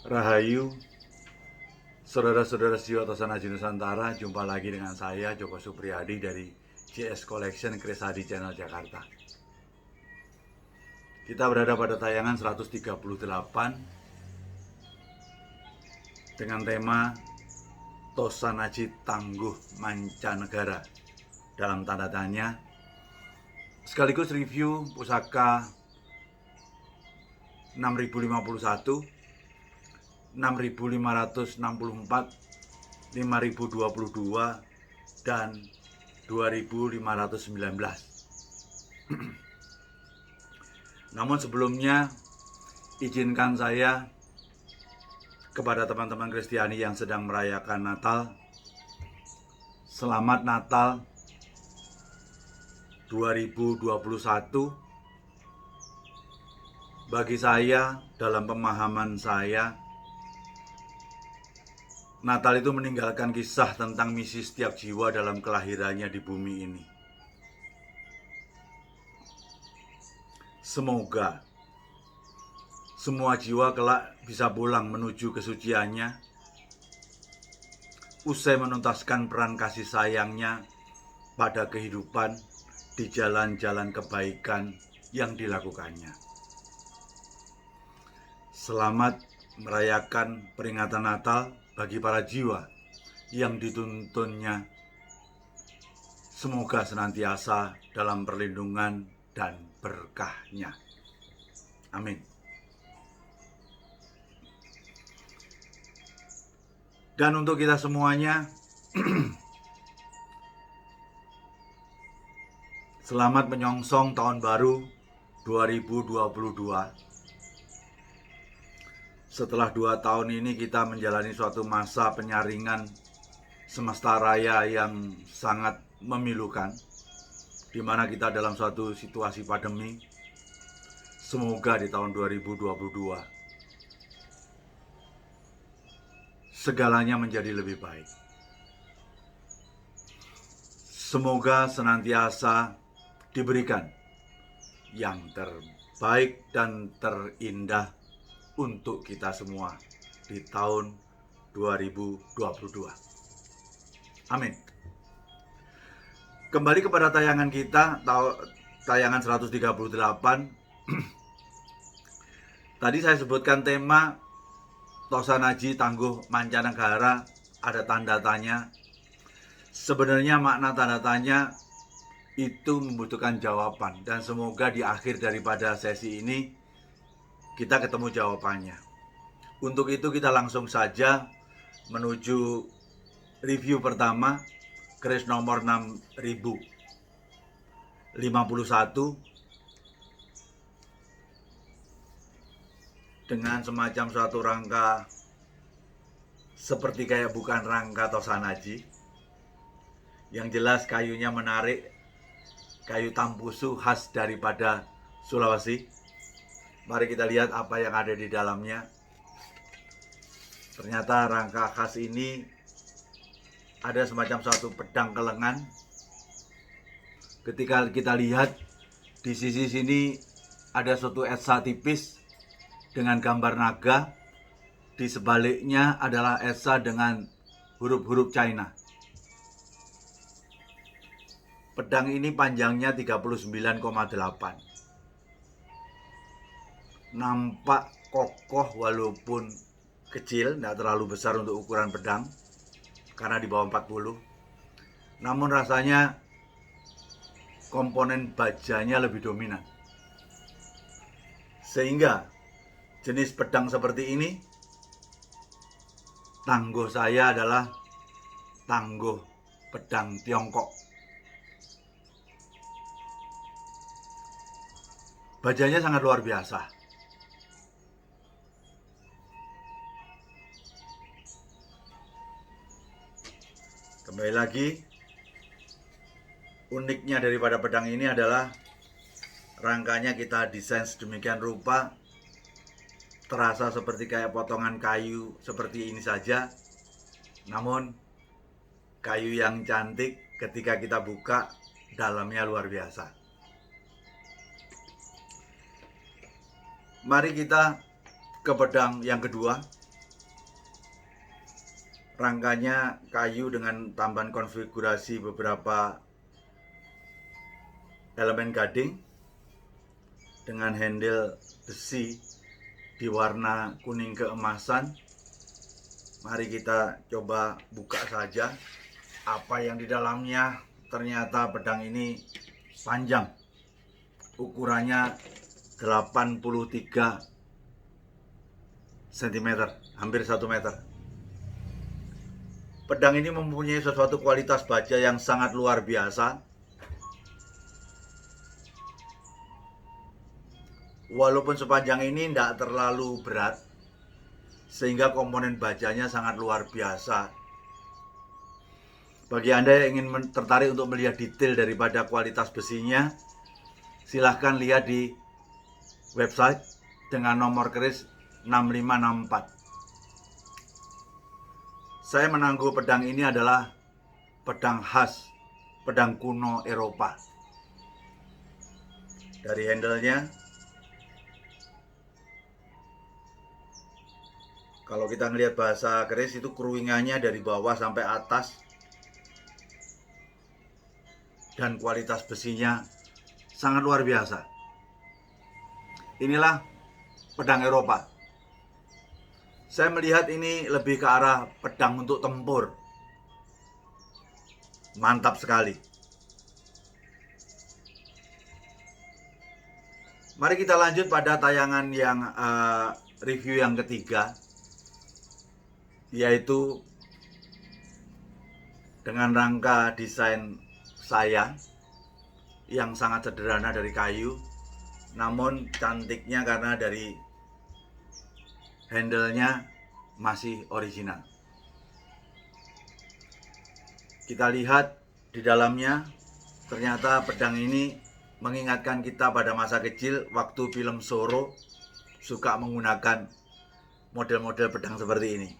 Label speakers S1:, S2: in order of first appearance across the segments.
S1: Rahayu, saudara-saudara sejawat Tosanaji Nusantara, jumpa lagi dengan saya Joko Supriyadi dari JS Collection Kris Hadi Channel Jakarta. Kita berada pada tayangan 138 dengan tema Tosanaji Tangguh Mancanegara, dalam tanda tanya, sekaligus review pusaka 6051, 6564, 5022, dan 2519. Namun sebelumnya, izinkan saya kepada teman-teman Kristiani yang sedang merayakan Natal, selamat Natal 2021. Bagi saya, dalam pemahaman saya, Natal itu meninggalkan kisah tentang misi setiap jiwa dalam kelahirannya di bumi ini. Semoga semua jiwa kelak bisa pulang menuju kesuciannya, usai menuntaskan peran kasih sayangnya pada kehidupan di jalan-jalan kebaikan yang dilakukannya. Selamat merayakan peringatan Natal bagi para jiwa yang dituntunnya. Semoga senantiasa dalam perlindungan dan berkahnya. Amin. Dan untuk kita semuanya, selamat menyongsong tahun baru 2022. Setelah 2 tahun ini kita menjalani suatu masa penyaringan semesta raya yang sangat memilukan, di mana kita dalam suatu situasi pandemi. Semoga di tahun 2022 segalanya menjadi lebih baik. Semoga senantiasa diberikan yang terbaik dan terindah untuk kita semua di tahun 2022. Amin. Kembali kepada tayangan kita, tayangan 138. Tadi saya sebutkan tema Tosanaji Tangguh Mancanegara, ada tanda tanya. Sebenarnya makna tanda tanya itu membutuhkan jawaban, dan semoga di akhir daripada sesi ini kita ketemu jawabannya. Untuk itu kita langsung saja menuju review pertama, kris nomor 6051, dengan semacam suatu rangka seperti kayak bukan rangka Tosanaji. Yang jelas kayunya menarik, kayu tampusu khas daripada Sulawesi. Mari kita lihat apa yang ada di dalamnya. Ternyata rangka khas ini ada semacam suatu pedang kelengan. Ketika kita lihat di sisi sini ada suatu etsa tipis dengan gambar naga. Di sebaliknya adalah etsa dengan huruf-huruf China. Pedang ini panjangnya 39,8. Nampak kokoh walaupun kecil, tidak terlalu besar untuk ukuran pedang karena di bawah 40. Namun rasanya komponen bajanya lebih dominan, sehingga jenis pedang seperti ini, tangguh saya adalah tangguh pedang Tiongkok. Bajanya sangat luar biasa. Kembali lagi, uniknya daripada pedang ini adalah rangkanya kita desain sedemikian rupa, terasa seperti kayak potongan kayu seperti ini saja. Namun kayu yang cantik, ketika kita buka, dalamnya luar biasa. Mari kita ke pedang yang kedua. rangkanya kayu dengan tambahan konfigurasi beberapa elemen gading dengan handle besi di warna kuning keemasan. Mari kita coba buka saja apa yang di dalamnya. Ternyata pedang ini panjang, ukurannya 83 cm, hampir 1 meter. Pedang ini mempunyai sesuatu kualitas baja yang sangat luar biasa. Walaupun sepanjang ini tidak terlalu berat, sehingga komponen bajanya sangat luar biasa. Bagi Anda yang ingin tertarik untuk melihat detail daripada kualitas besinya, silahkan lihat di website dengan nomor keris 6564. Saya menangguh pedang ini adalah pedang khas, pedang kuno Eropa. Dari handle-nya, kalau kita ngelihat bahasa keris itu keruingannya dari bawah sampai atas, dan kualitas besinya sangat luar biasa. Inilah pedang Eropa. Saya melihat ini lebih ke arah pedang untuk tempur. Mantap sekali. Mari kita lanjut pada tayangan yang review yang ketiga, yaitu dengan rangka desain saya yang sangat sederhana dari kayu, namun cantiknya karena dari handle-nya masih original. Kita lihat di dalamnya, ternyata pedang ini mengingatkan kita pada masa kecil waktu film Zorro suka menggunakan model-model pedang seperti ini.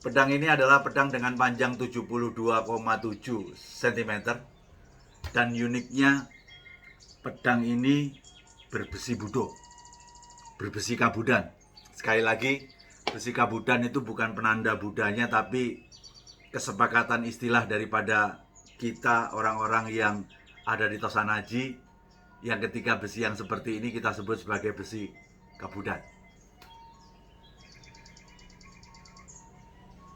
S1: Pedang ini adalah pedang dengan panjang 72,7 cm, dan uniknya pedang ini berbesi budo, berbesi kabudan. Sekali lagi, besi kabudan itu bukan penanda Budanya, tapi kesepakatan istilah daripada kita orang-orang yang ada di Tosanaji, yang ketika besi yang seperti ini kita sebut sebagai besi kabudan.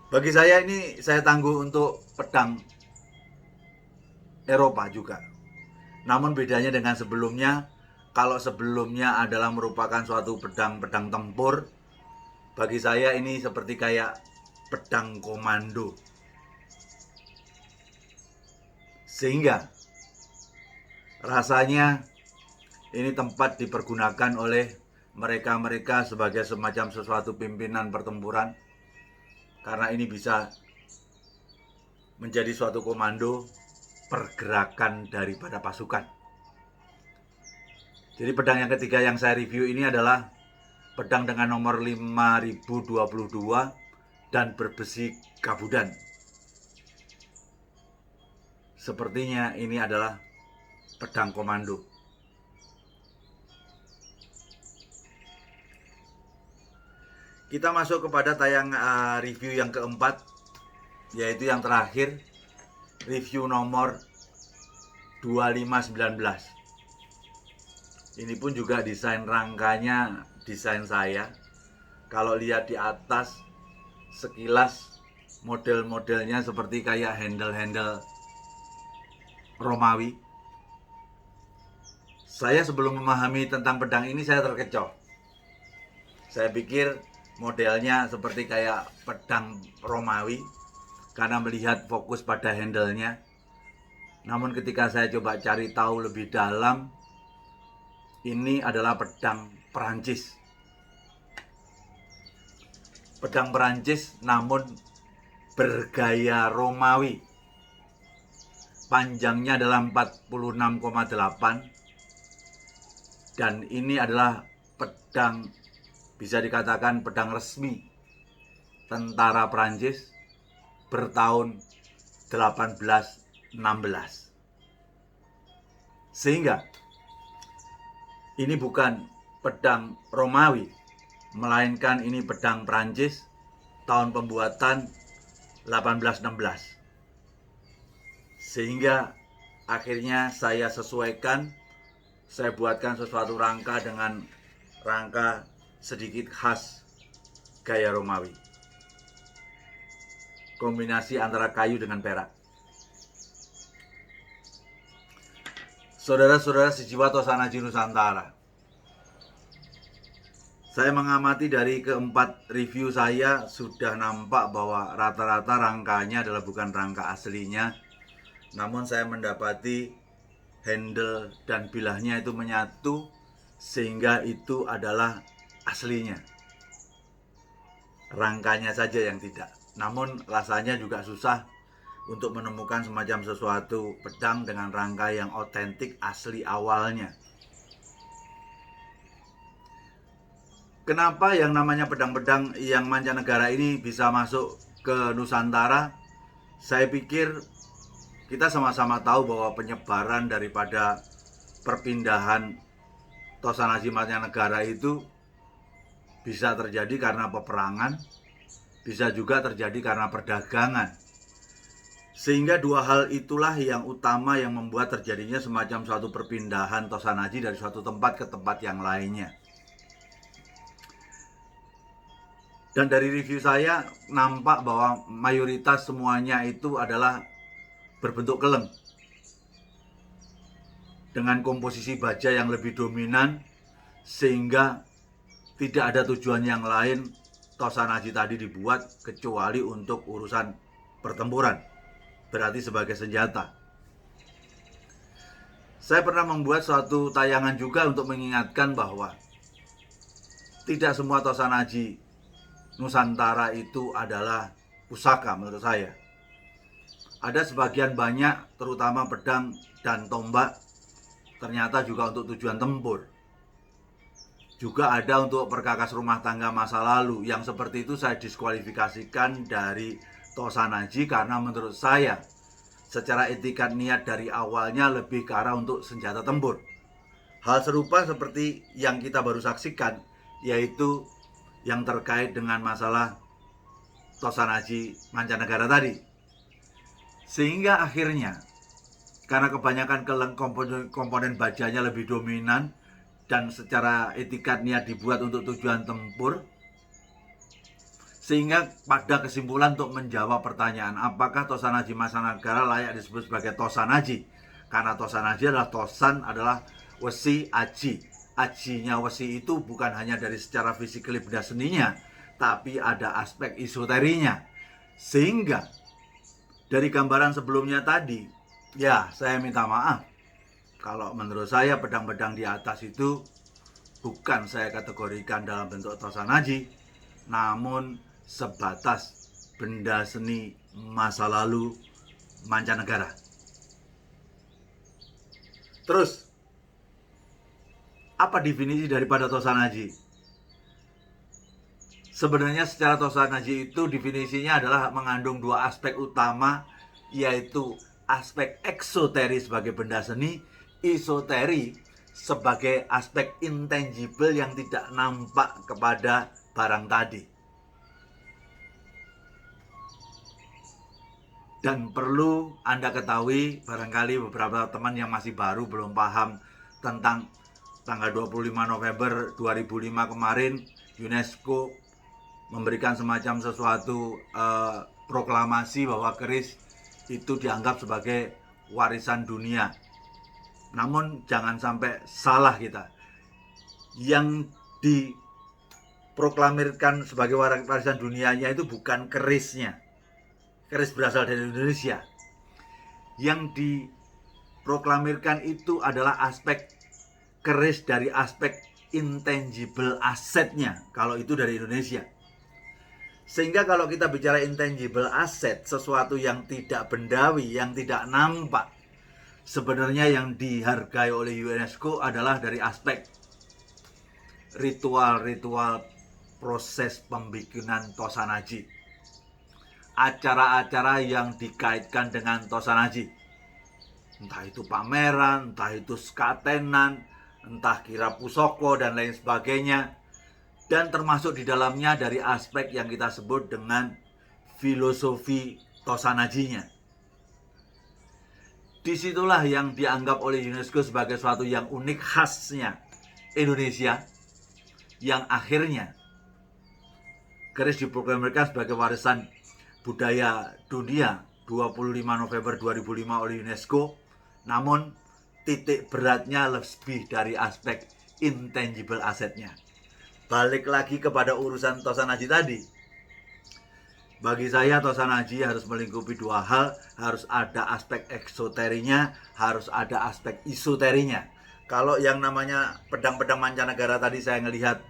S1: Bagi saya ini saya tangguh untuk pedang Eropa juga. Namun bedanya dengan sebelumnya, kalau sebelumnya adalah merupakan suatu pedang tempur, bagi saya ini seperti kayak pedang komando. Sehingga rasanya ini tempat dipergunakan oleh mereka-mereka sebagai semacam sesuatu pimpinan pertempuran, karena ini bisa menjadi suatu komando pergerakan daripada pasukan. Jadi pedang yang ketiga yang saya review ini adalah pedang dengan nomor 5022 dan berbesi kabudan. Sepertinya ini adalah pedang komando. Kita masuk kepada tayang review yang keempat, yaitu yang terakhir, review nomor 2519. Ini pun juga desain rangkanya desain saya. Kalau lihat di atas sekilas model-modelnya seperti kayak handle-handle Romawi. Saya sebelum memahami tentang pedang ini saya terkecoh. Saya pikir modelnya seperti kayak pedang Romawi karena melihat fokus pada handle-nya. Namun ketika saya coba cari tahu lebih dalam, ini adalah pedang Perancis. Pedang Perancis namun bergaya Romawi. Panjangnya adalah 46,8, dan ini adalah pedang, bisa dikatakan pedang resmi tentara Perancis bertahun 1816. Sehingga ini bukan pedang Romawi, melainkan ini pedang Prancis tahun pembuatan 1816. Sehingga akhirnya saya sesuaikan, saya buatkan sesuatu rangka dengan rangka sedikit khas gaya Romawi. Kombinasi antara kayu dengan perak. Saudara-saudara sejiwa Tosanaji Nusantara, saya mengamati dari keempat review saya sudah nampak bahwa rata-rata rangkanya adalah bukan rangka aslinya. Namun saya mendapati handle dan bilahnya itu menyatu, sehingga itu adalah aslinya. Rangkanya saja yang tidak. Namun rasanya juga susah untuk menemukan semacam sesuatu pedang dengan rangka yang otentik asli awalnya. Kenapa yang namanya pedang-pedang yang mancanegara ini bisa masuk ke Nusantara? Saya pikir kita sama-sama tahu bahwa penyebaran daripada perpindahan Tosanaji mancanegara itu bisa terjadi karena peperangan, bisa juga terjadi karena perdagangan. Sehingga dua hal itulah yang utama yang membuat terjadinya semacam suatu perpindahan Tosanaji dari suatu tempat ke tempat yang lainnya. Dan dari review saya nampak bahwa mayoritas semuanya itu adalah berbentuk kelem, dengan komposisi baja yang lebih dominan, sehingga tidak ada tujuan yang lain Tosanaji tadi dibuat kecuali untuk urusan pertempuran, berarti sebagai senjata. Saya pernah membuat suatu tayangan juga untuk mengingatkan bahwa tidak semua Tosanaji Nusantara itu adalah pusaka menurut saya. Ada sebagian banyak, terutama pedang dan tombak, ternyata juga untuk tujuan tempur. Juga ada untuk perkakas rumah tangga masa lalu, yang seperti itu saya diskualifikasikan dari Tosanaji karena menurut saya secara etikat niat dari awalnya lebih ke arah untuk senjata tempur. Hal serupa seperti yang kita baru saksikan, yaitu yang terkait dengan masalah Tosanaji mancanegara tadi. Sehingga akhirnya karena kebanyakan komponen bajanya lebih dominan dan secara etikat niat dibuat untuk tujuan tempur, sehingga pada kesimpulan untuk menjawab pertanyaan apakah Tosanaji mancanegara layak disebut sebagai Tosanaji, karena Tosanaji adalah tosan adalah wesi aji. Ajinya wesi itu bukan hanya dari secara fisikal benda seninya, tapi ada aspek esoterinya. Sehingga dari gambaran sebelumnya tadi, ya saya minta maaf kalau menurut saya pedang-pedang di atas itu bukan saya kategorikan dalam bentuk Tosanaji, namun sebatas benda seni masa lalu mancanegara. Terus, apa definisi daripada Tosanaji? Sebenarnya secara Tosanaji itu definisinya adalah mengandung dua aspek utama, yaitu aspek eksoteri sebagai benda seni, esoteri sebagai aspek intangible yang tidak nampak kepada barang tadi. Dan perlu Anda ketahui, barangkali beberapa teman yang masih baru belum paham tentang tanggal 25 November 2005 kemarin, UNESCO memberikan semacam sesuatu proklamasi bahwa keris itu dianggap sebagai warisan dunia. Namun jangan sampai salah kita. Yang diproklamirkan sebagai warisan dunianya itu bukan kerisnya. Keris berasal dari Indonesia. Yang diproklamirkan itu adalah aspek keris dari aspek intangible asetnya, kalau itu dari Indonesia. Sehingga kalau kita bicara intangible asset, sesuatu yang tidak bendawi, yang tidak nampak, sebenarnya yang dihargai oleh UNESCO adalah dari aspek ritual-ritual proses pembikinan Tosanaji, acara-acara yang dikaitkan dengan Tosanaji, entah itu pameran, entah itu skatenan, entah kira pusoko dan lain sebagainya. dan termasuk di dalamnya dari aspek yang kita sebut dengan filosofi Tosanajinya. Disitulah yang dianggap oleh UNESCO sebagai suatu yang unik khasnya Indonesia, yang akhirnya keris diproklamirkan sebagai warisan budaya dunia 25 November 2005 oleh UNESCO. Namun titik beratnya lebih dari aspek intangible asetnya. Balik lagi kepada urusan Tosanaji tadi. Bagi saya Tosanaji harus melingkupi dua hal. Harus ada aspek eksoterinya, harus ada aspek isoterinya. Kalau yang namanya pedang-pedang mancanegara tadi saya melihat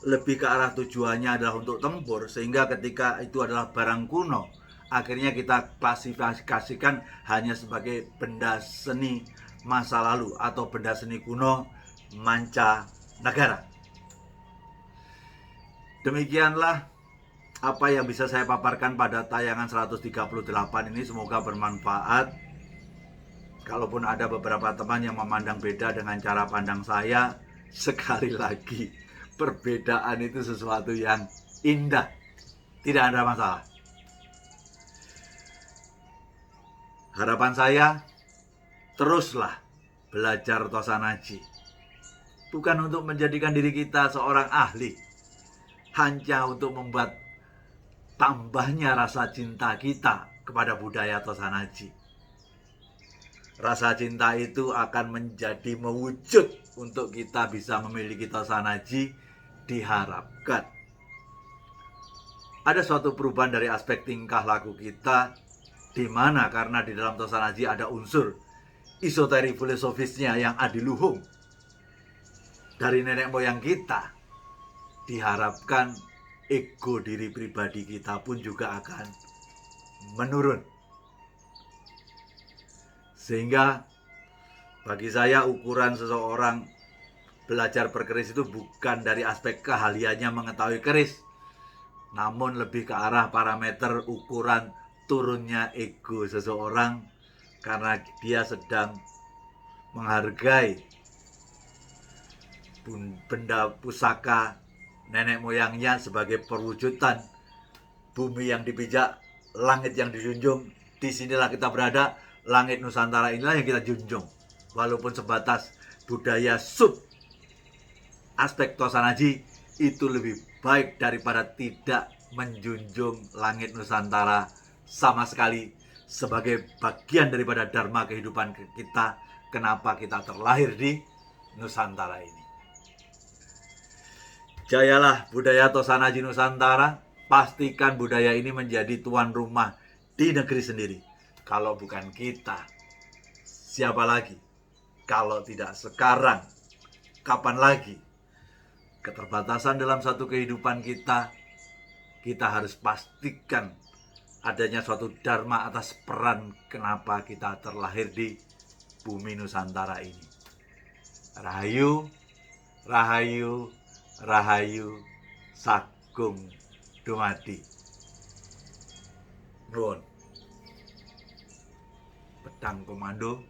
S1: lebih ke arah tujuannya adalah untuk tempur, sehingga ketika itu adalah barang kuno, akhirnya kita klasifikasikan hanya sebagai benda seni masa lalu atau benda seni kuno mancanegara. Demikianlah apa yang bisa saya paparkan pada tayangan 138 ini. Semoga bermanfaat. Kalaupun ada beberapa teman yang memandang beda dengan cara pandang saya, sekali lagi, perbedaan itu sesuatu yang indah. Tidak ada masalah. Harapan saya, teruslah belajar Tosanaji. Bukan untuk menjadikan diri kita seorang ahli, hanya untuk membuat tambahnya rasa cinta kita kepada budaya Tosanaji. Rasa cinta itu akan menjadi mewujud untuk kita bisa memiliki Tosanaji. Diharapkan ada suatu perubahan dari aspek tingkah laku kita, di mana karena di dalam Tosanaji ada unsur isoteri filosofisnya yang adiluhung dari nenek moyang kita. Diharapkan ego diri pribadi kita pun juga akan menurun. Sehingga bagi saya ukuran seseorang belajar berkeris itu bukan dari aspek keahliannya mengetahui keris, namun lebih ke arah parameter ukuran turunnya ego seseorang karena dia sedang menghargai benda pusaka nenek moyangnya sebagai perwujudan bumi yang dipijak, langit yang dijunjung. Disinilah kita berada, langit Nusantara inilah yang kita junjung. Walaupun sebatas budaya sub aspek Tosanaji, itu lebih baik daripada tidak menjunjung langit Nusantara sama sekali sebagai bagian daripada dharma kehidupan kita. Kenapa kita terlahir di Nusantara ini. Jayalah budaya Tosanaji Nusantara. Pastikan budaya ini menjadi tuan rumah di negeri sendiri. Kalau bukan kita, siapa lagi? Kalau tidak sekarang, kapan lagi? Keterbatasan dalam satu kehidupan kita harus pastikan adanya suatu dharma atas peran kenapa kita terlahir di bumi Nusantara ini. Rahayu, rahayu, rahayu, sagung dumadi. Nuwun. Pedang komando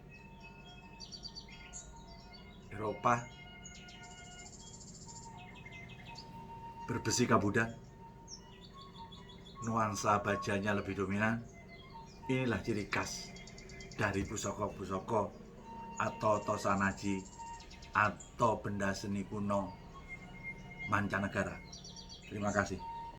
S1: Eropa berbesi kabudan, nuansa bajanya lebih dominan. Inilah ciri khas dari pusaka-pusaka atau Tosanaji atau benda seni kuno mancanegara. Terima kasih.